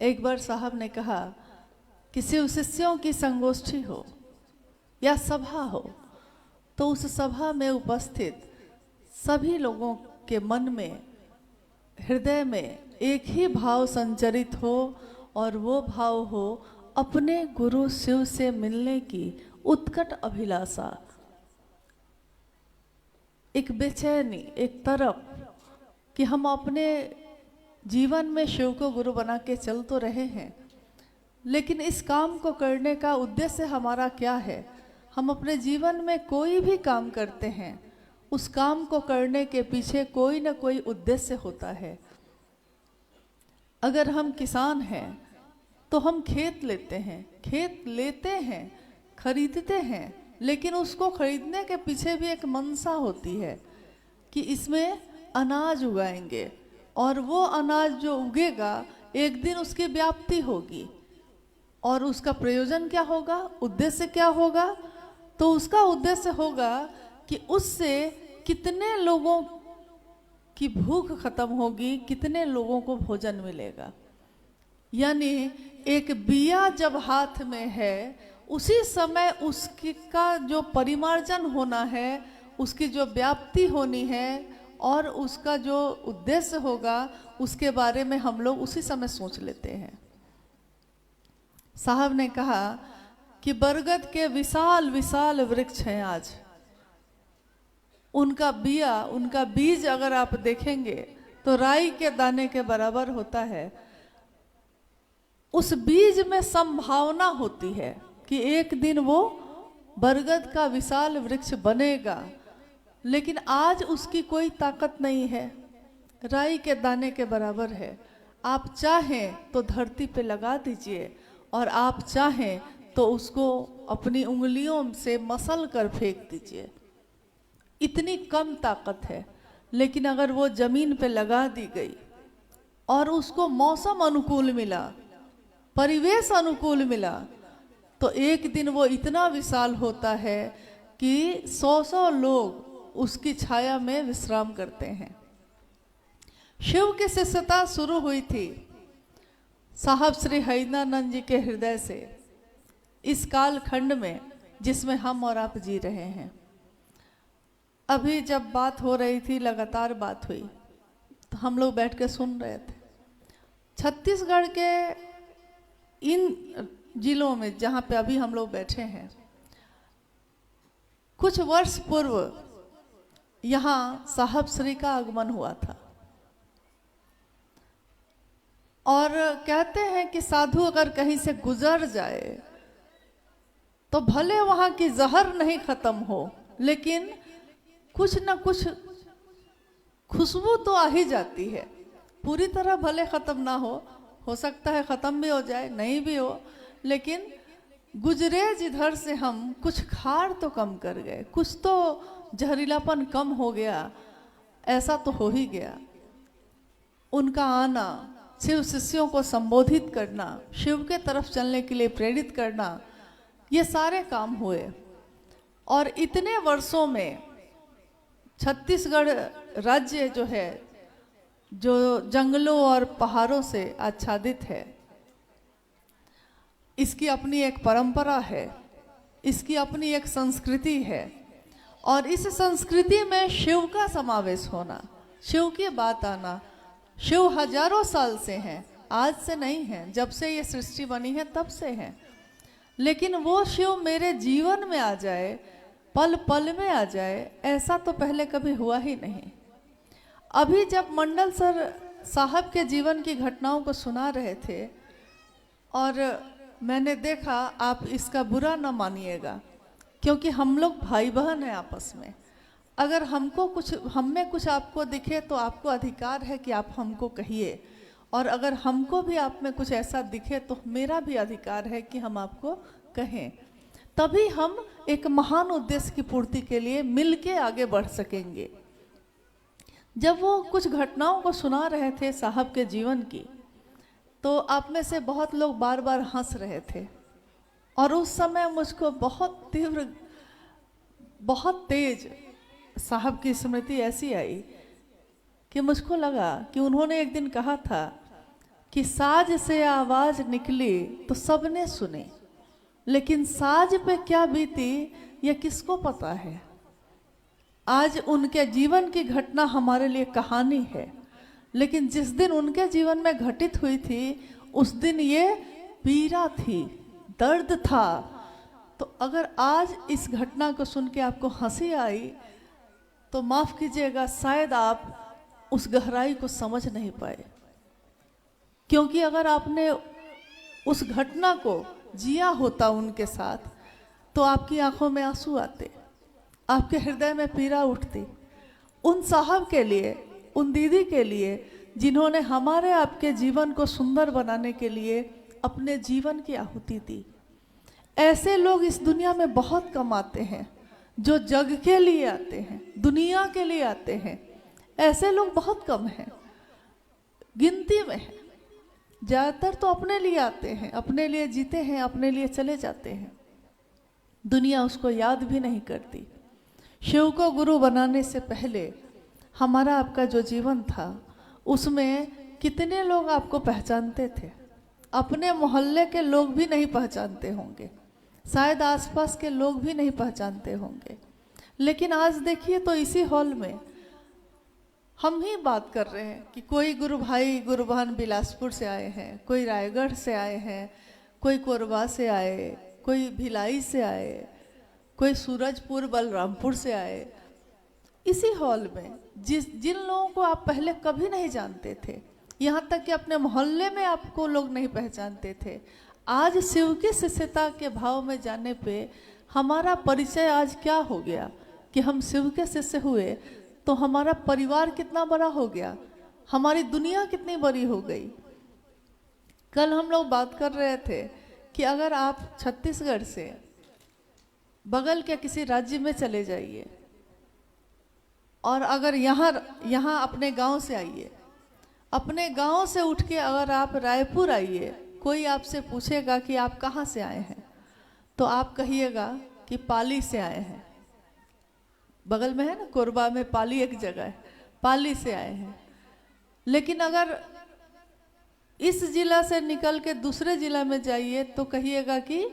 एक बार साहब ने कहा कि शिव शिष्यों की संगोष्ठी हो या सभा हो तो उस सभा में उपस्थित सभी लोगों के मन में, हृदय में एक ही भाव संचरित हो और वो भाव हो अपने गुरु शिव से मिलने की उत्कट अभिलाषा, एक बेचैनी, एक तरफ कि हम अपने जीवन में शिव को गुरु बना के चल तो रहे हैं, लेकिन इस काम को करने का उद्देश्य हमारा क्या है। हम अपने जीवन में कोई भी काम करते हैं, उस काम को करने के पीछे कोई ना कोई उद्देश्य होता है। अगर हम किसान हैं तो हम खेत लेते हैं, खरीदते हैं, लेकिन उसको खरीदने के पीछे भी एक मनसा होती है कि इसमें अनाज उगाएंगे और वो अनाज जो उगेगा एक दिन उसकी व्याप्ति होगी और उसका प्रयोजन क्या होगा, उद्देश्य क्या होगा। तो उसका उद्देश्य होगा कि उससे कितने लोगों की भूख खत्म होगी, कितने लोगों को भोजन मिलेगा। यानी एक बिया जब हाथ में है उसी समय उसकी का जो परिमार्जन होना है, उसकी जो व्याप्ति होनी है और उसका जो उद्देश्य होगा उसके बारे में हम लोग उसी समय सोच लेते हैं। साहब ने कहा कि बरगद के विशाल विशाल वृक्ष हैं आज, उनका बिया, उनका बीज अगर आप देखेंगे तो राई के दाने के बराबर होता है। उस बीज में संभावना होती है कि एक दिन वो बरगद का विशाल वृक्ष बनेगा, लेकिन आज उसकी कोई ताकत नहीं है, राई के दाने के बराबर है। आप चाहें तो धरती पे लगा दीजिए और आप चाहें तो उसको अपनी उंगलियों से मसल कर फेंक दीजिए, इतनी कम ताकत है। लेकिन अगर वो जमीन पे लगा दी गई और उसको मौसम अनुकूल मिला, परिवेश अनुकूल मिला, तो एक दिन वो इतना विशाल होता है कि 100 लोग उसकी छाया में विश्राम करते हैं। शिव की शिष्यता शुरू हुई थी साहब श्री हरिनानंद जी के हृदय से, इस काल खंड में जिसमें हम और आप जी रहे हैं। अभी जब बात हो रही थी, लगातार बात हुई, तो हम लोग बैठ के सुन रहे थे। छत्तीसगढ़ के इन जिलों में जहाँ पे अभी हम लोग बैठे हैं, कुछ वर्ष पूर्व यहाँ साहब श्री का आगमन हुआ था और कहते हैं कि साधु अगर कहीं से गुजर जाए तो भले वहाँ की जहर नहीं खत्म हो, लेकिन कुछ न कुछ खुशबू तो आ ही जाती है। पूरी तरह भले खत्म ना हो सकता है खत्म भी हो जाए, नहीं भी हो, लेकिन गुजरे जिधर से हम कुछ खार तो कम कर गए, कुछ तो जहरीलापन कम हो गया, ऐसा तो हो ही गया। उनका आना, शिव शिष्यों को संबोधित करना, शिव के तरफ चलने के लिए प्रेरित करना, ये सारे काम हुए। और इतने वर्षों में छत्तीसगढ़ राज्य जो है, जो जंगलों और पहाड़ों से आच्छादित है, इसकी अपनी एक परंपरा है, इसकी अपनी एक संस्कृति है और इस संस्कृति में शिव का समावेश होना, शिव की बात आना। शिव हजारों साल से हैं, आज से नहीं है, जब से ये सृष्टि बनी है तब से हैं। लेकिन वो शिव मेरे जीवन में आ जाए, पल पल में आ जाए, ऐसा तो पहले कभी हुआ ही नहीं। अभी जब मंडल सर साहब के जीवन की घटनाओं को सुना रहे थे और मैंने देखा, आप इसका बुरा न मानिएगा क्योंकि हम लोग भाई बहन हैं आपस में। अगर हमको कुछ, हम में कुछ आपको दिखे तो आपको अधिकार है कि आप हमको कहिए, और अगर हमको भी आप में कुछ ऐसा दिखे तो मेरा भी अधिकार है कि हम आपको कहें। तभी हम एक महान उद्देश्य की पूर्ति के लिए मिलके आगे बढ़ सकेंगे। जब वो कुछ घटनाओं को सुना रहे थे साहब के जीवन की, तो आप में से बहुत लोग बार बार हंस रहे थे और उस समय मुझको बहुत तीव्र, बहुत तेज साहब की स्मृति ऐसी आई कि मुझको लगा कि उन्होंने एक दिन कहा था कि साज से आवाज निकली तो सबने सुनी, लेकिन साज पे क्या बीती ये किसको पता है। आज उनके जीवन की घटना हमारे लिए कहानी है, लेकिन जिस दिन उनके जीवन में घटित हुई थी उस दिन ये पीड़ा थी, दर्द था। तो अगर आज इस घटना को सुन के आपको हंसी आई तो माफ कीजिएगा, शायद आप उस गहराई को समझ नहीं पाए। क्योंकि अगर आपने उस घटना को जिया होता उनके साथ तो आपकी आंखों में आंसू आते, आपके हृदय में पीड़ा उठती। उन साहब के लिए, उन दीदी के लिए जिन्होंने हमारे आपके जीवन को सुंदर बनाने के लिए अपने जीवन की आहुति दी। ऐसे लोग इस दुनिया में बहुत कम आते हैं, जो जग के लिए आते हैं, दुनिया के लिए आते हैं। ऐसे लोग बहुत कम हैं, गिनती में हैं। ज़्यादातर तो अपने लिए आते हैं, अपने लिए जीते हैं, अपने लिए चले जाते हैं। दुनिया उसको याद भी नहीं करती। शिव को गुरु बनाने से पहले हमारा आपका जो जीवन था उसमें कितने लोग आपको पहचानते थे। अपने मोहल्ले के लोग भी नहीं पहचानते होंगे, शायद आसपास के लोग भी नहीं पहचानते होंगे। लेकिन आज देखिए तो इसी हॉल में हम ही बात कर रहे हैं कि कोई गुरु भाई गुरु बहन बिलासपुर से आए हैं, कोई रायगढ़ से आए हैं, कोई कोरबा से आए, कोई भिलाई से आए, कोई सूरजपुर बलरामपुर से आए। इसी हॉल में जिन लोगों को आप पहले कभी नहीं जानते थे, यहाँ तक कि अपने मोहल्ले में आपको लोग नहीं पहचानते थे, आज शिव की शिष्यता के भाव में जाने पे हमारा परिचय आज क्या हो गया कि हम शिव के शिष्य हुए तो हमारा परिवार कितना बड़ा हो गया, हमारी दुनिया कितनी बड़ी हो गई। कल हम लोग बात कर रहे थे कि अगर आप छत्तीसगढ़ से बगल के किसी राज्य में चले जाइए और अगर यहाँ अपने गांव से आइए, अपने गांव से उठ के अगर आप रायपुर आइए, कोई आपसे पूछेगा कि आप कहाँ से आए हैं तो आप कहिएगा कि पाली से आए हैं। बगल में है ना, कोरबा में पाली एक जगह है, पाली से आए हैं। लेकिन अगर इस जिला से निकल के दूसरे जिला में जाइए तो कहिएगा कि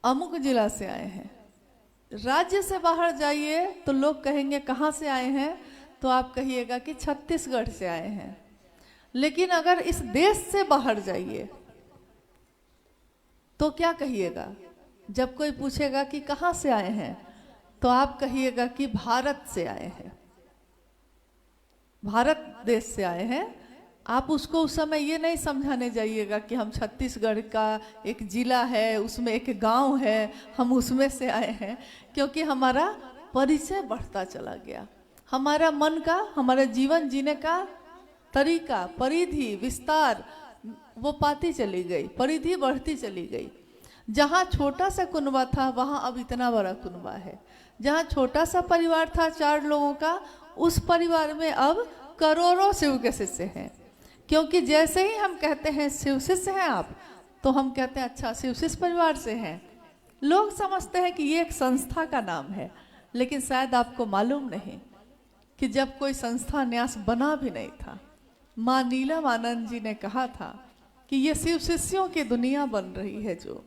अमुक जिला से आए हैं। राज्य से बाहर जाइए तो लोग कहेंगे कहाँ से आए हैं तो आप कहिएगा कि छत्तीसगढ़ से आए हैं। लेकिन अगर इस देश से बाहर जाइए तो क्या कहिएगा? जब कोई पूछेगा कि कहाँ से आए हैं तो आप कहिएगा कि भारत से आए हैं, भारत देश से आए हैं। आप उसको उस समय ये नहीं समझाने जाइएगा कि हम छत्तीसगढ़ का एक जिला है, उसमें एक गांव है, हम उसमें से आए हैं, क्योंकि हमारा परिचय बढ़ता चला गया। हमारा मन का, हमारा जीवन जीने का तरीका, परिधि, विस्तार वो पाती चली गई, परिधि बढ़ती चली गई। जहाँ छोटा सा कुनबा था वहाँ अब इतना बड़ा कुनबा है। जहाँ छोटा सा परिवार था 4 लोगों का, उस परिवार में अब करोड़ों शिव के शिष्य हैं। क्योंकि जैसे ही हम कहते हैं शिव शिष्य हैं आप, तो हम कहते हैं अच्छा शिव शिष्य परिवार से हैं। लोग समझते हैं कि ये एक संस्था का नाम है, लेकिन शायद आपको मालूम नहीं कि जब कोई संस्था न्यास बना भी नहीं था, माँ नीलम आनंद जी ने कहा था कि ये शिव शिष्यों की दुनिया बन रही है, जो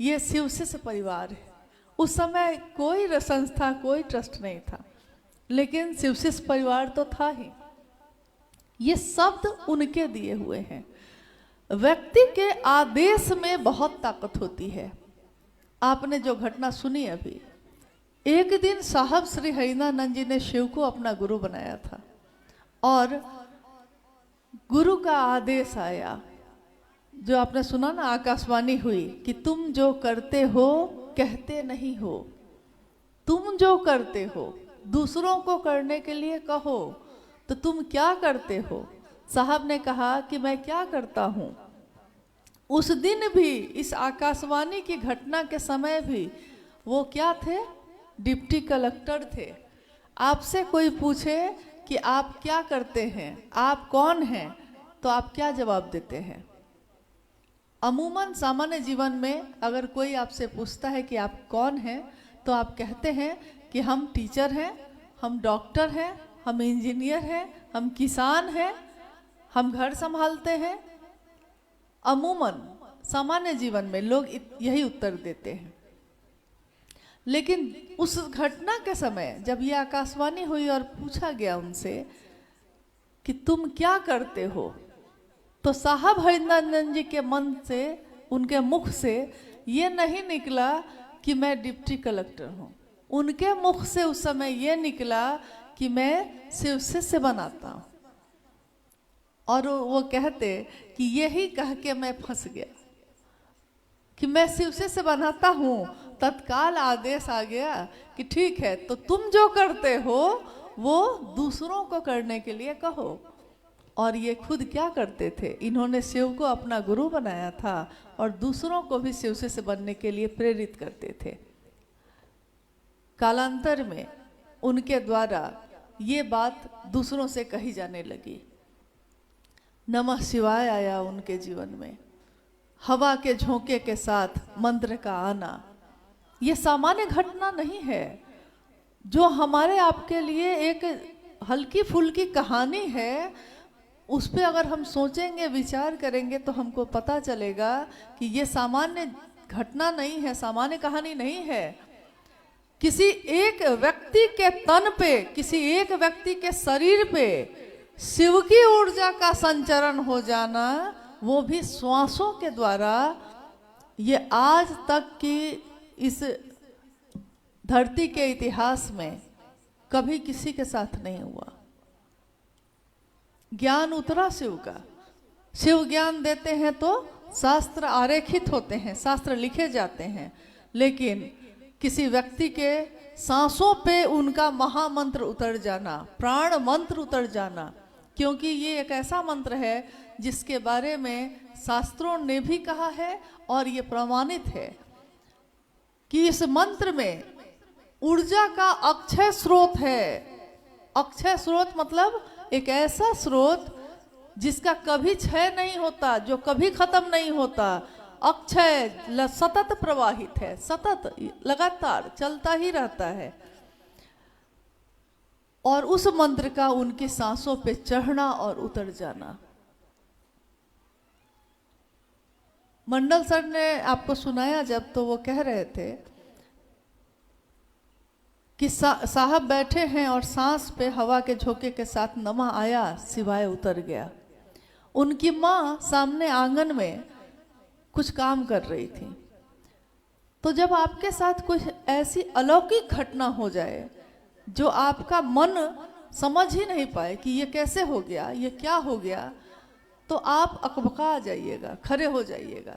ये शिव शिष्य परिवार है। उस समय कोई संस्था, कोई ट्रस्ट नहीं था, लेकिन शिव शिष्य परिवार तो था ही। ये शब्द उनके दिए हुए हैं। व्यक्ति के आदेश में बहुत ताकत होती है। आपने जो घटना सुनी अभी, एक दिन साहब श्री हरिनानंद जी ने शिव को अपना गुरु बनाया था और गुरु का आदेश आया, जो आपने सुना ना, आकाशवाणी हुई कि तुम जो करते हो कहते नहीं हो, तुम जो करते हो दूसरों को करने के लिए कहो, तो तुम क्या करते हो? साहब ने कहा कि मैं क्या करता हूँ। उस दिन भी, इस आकाशवाणी की घटना के समय भी वो क्या थे? डिप्टी कलेक्टर थे। आपसे कोई पूछे कि आप क्या करते हैं, आप कौन हैं, तो आप क्या जवाब देते हैं? अमूमन सामान्य जीवन में अगर कोई आपसे पूछता है कि आप कौन हैं, तो आप कहते हैं कि हम टीचर हैं, हम डॉक्टर हैं, हम इंजीनियर हैं, हम किसान हैं, हम घर संभालते हैं, अमूमन सामान्य जीवन में लोग यही उत्तर देते हैं। लेकिन उस घटना के समय जब ये आकाशवाणी हुई और पूछा गया उनसे कि तुम क्या करते हो, तो साहब हरिनंदन जी के मन से, उनके मुख से ये नहीं निकला कि मैं डिप्टी कलेक्टर हूँ। उनके मुख से उस समय ये निकला कि मैं शिवसे से बनाता हूँ। और वो कहते कि यही कह के मैं फंस गया कि मैं शिवसे से बनाता हूँ। तत्काल आदेश आ गया कि ठीक है, तो तुम जो करते हो वो दूसरों को करने के लिए कहो। और ये खुद क्या करते थे, इन्होंने शिव को अपना गुरु बनाया था और दूसरों को भी शिवसे से बनने के लिए प्रेरित करते थे। कालांतर में उनके द्वारा ये बात दूसरों से कही जाने लगी। नमः शिवाय आया उनके जीवन में, हवा के झोंके के साथ मंत्र का आना। ये सामान्य घटना नहीं है जो हमारे आपके लिए एक हल्की फुल्की कहानी है। उस पर अगर हम सोचेंगे, विचार करेंगे तो हमको पता चलेगा कि ये सामान्य घटना नहीं है, सामान्य कहानी नहीं है। किसी एक व्यक्ति के तन पे, किसी एक व्यक्ति के शरीर पे शिव की ऊर्जा का संचरण हो जाना, वो भी श्वासों के द्वारा, ये आज तक की इस धरती के इतिहास में कभी किसी के साथ नहीं हुआ। ज्ञान उतरा शिव का, शिव ज्ञान देते हैं तो शास्त्र आरेखित होते हैं, शास्त्र लिखे जाते हैं, लेकिन किसी व्यक्ति के सांसों पे उनका महामंत्र उतर जाना, प्राण मंत्र उतर जाना, क्योंकि ये एक ऐसा मंत्र है जिसके बारे में शास्त्रों ने भी कहा है और ये प्रमाणित है कि इस मंत्र में ऊर्जा का अक्षय स्रोत है। अक्षय स्रोत मतलब एक ऐसा स्रोत जिसका कभी क्षय नहीं होता, जो कभी खत्म नहीं होता। अक्षय सतत प्रवाहित है, सतत लगातार चलता ही रहता है। और उस मंत्र का उनकी सांसों पे चढ़ना और उतर जाना। मंडल सर ने आपको सुनाया जब, तो वो कह रहे थे कि साहब बैठे हैं और सांस पे हवा के झोंके के साथ नमः आया, सिवाय उतर गया। उनकी माँ सामने आंगन में कुछ काम कर रही थी। तो जब आपके साथ कुछ ऐसी अलौकिक घटना हो जाए जो आपका मन समझ ही नहीं पाए कि ये कैसे हो गया, ये क्या हो गया, तो आप अकबका जाइएगा, खड़े हो जाइएगा,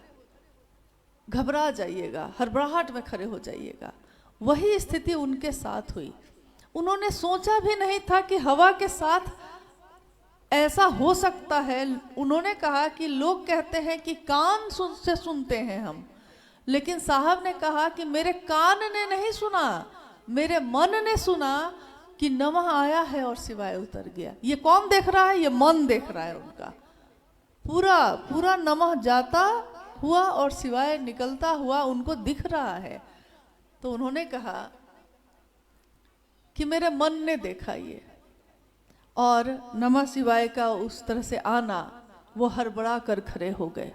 घबरा जाइएगा, हड़बड़ाहट में खड़े हो जाइएगा। वही स्थिति उनके साथ हुई। उन्होंने सोचा भी नहीं था कि हवा के साथ ऐसा हो सकता है। उन्होंने कहा कि लोग कहते हैं कि कान से सुनते हैं हम, लेकिन साहब ने कहा कि मेरे कान ने नहीं सुना, मेरे मन ने सुना कि नमः आया है और सिवाय उतर गया। ये कौन देख रहा है? ये मन देख रहा है उनका। पूरा पूरा नमः जाता हुआ और सिवाय निकलता हुआ उनको दिख रहा है। तो उन्होंने कहा कि मेरे मन ने देखा ये, और नमः शिवाय का उस तरह से आना, वो हड़बड़ा कर खड़े हो गए,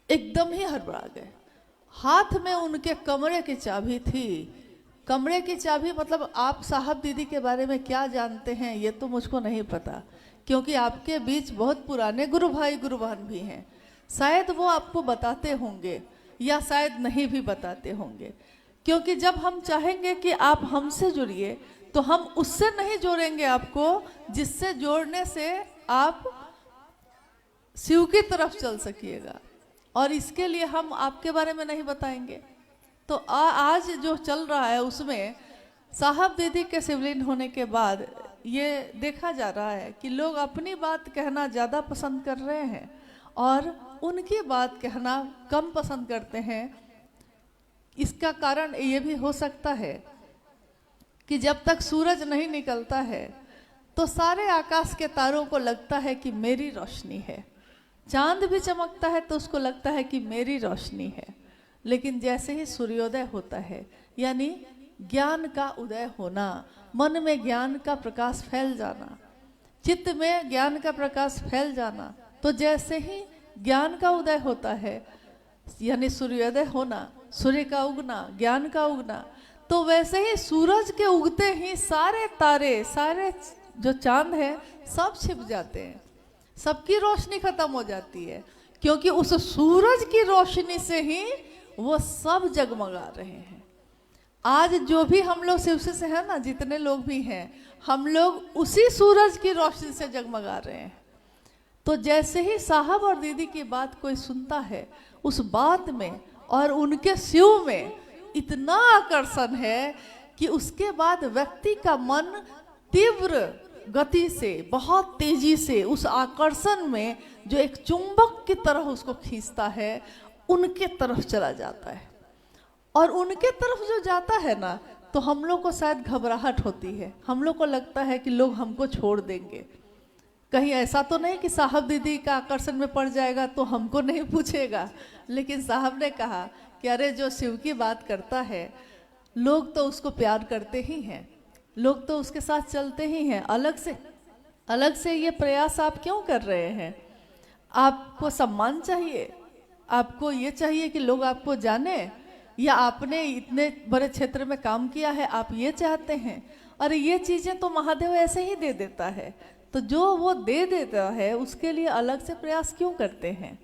एकदम ही हड़बड़ा गए। हाथ में उनके कमरे की चाबी थी। कमरे की चाबी मतलब आप साहब दीदी के बारे में क्या जानते हैं ये तो मुझको नहीं पता, क्योंकि आपके बीच बहुत पुराने गुरु भाई गुरु बहन भी हैं। शायद वो आपको बताते होंगे या शायद नहीं भी बताते होंगे, क्योंकि जब हम चाहेंगे कि आप हमसे जुड़िए तो हम उससे नहीं जोड़ेंगे आपको जिससे जोड़ने से आप शिव की तरफ चल सकिएगा, और इसके लिए हम आपके बारे में नहीं बताएंगे। तो आज जो चल रहा है उसमें साहब दीदी के शिवलिंग होने के बाद ये देखा जा रहा है कि लोग अपनी बात कहना ज़्यादा पसंद कर रहे हैं और उनकी बात कहना कम पसंद करते हैं। इसका कारण ये भी हो सकता है कि जब तक सूरज नहीं निकलता है तो सारे आकाश के तारों को लगता है कि मेरी रोशनी है। चांद भी चमकता है तो उसको लगता है कि मेरी रोशनी है। लेकिन जैसे ही सूर्योदय होता है, यानी ज्ञान का उदय होना, मन में ज्ञान का प्रकाश फैल जाना, चित्त में ज्ञान का प्रकाश फैल जाना। तो जैसे ही ज्ञान का उदय होता है, यानी सूर्योदय होना, सूर्य का उगना, ज्ञान का उगना, तो वैसे ही सूरज के उगते ही सारे तारे, सारे जो चांद है सब छिप जाते हैं, सबकी रोशनी खत्म हो जाती है, क्योंकि उस सूरज की रोशनी से ही वो सब जगमगा रहे हैं। आज जो भी हम लोग शिव से है ना, जितने लोग भी हैं, हम लोग उसी सूरज की रोशनी से जगमगा रहे हैं। तो जैसे ही साहब और दीदी की बात कोई सुनता है, उस बात में और उनके शिव में इतना आकर्षण है कि उसके बाद व्यक्ति का मन तीव्र गति से, बहुत तेजी से उस आकर्षण में जो एक चुंबक की तरह उसको खींचता है, उनके तरफ चला जाता है। और उनके तरफ जो जाता है ना, तो हम लोग को शायद घबराहट होती है, हम लोग को लगता है कि लोग हमको छोड़ देंगे। कहीं ऐसा तो नहीं कि साहब दीदी का आकर्षण में पड़ जाएगा तो हमको नहीं पूछेगा। लेकिन साहब ने कहा कि अरे जो शिव की बात करता है, लोग तो उसको प्यार करते ही हैं, लोग तो उसके साथ चलते ही हैं। अलग से ये प्रयास आप क्यों कर रहे हैं? आपको सम्मान चाहिए, आपको ये चाहिए कि लोग आपको जाने, या आपने इतने बड़े क्षेत्र में काम किया है, आप ये चाहते हैं? अरे ये चीज़ें तो महादेव ऐसे ही दे देता है, तो जो वो दे देता है उसके लिए अलग से प्रयास क्यों करते हैं?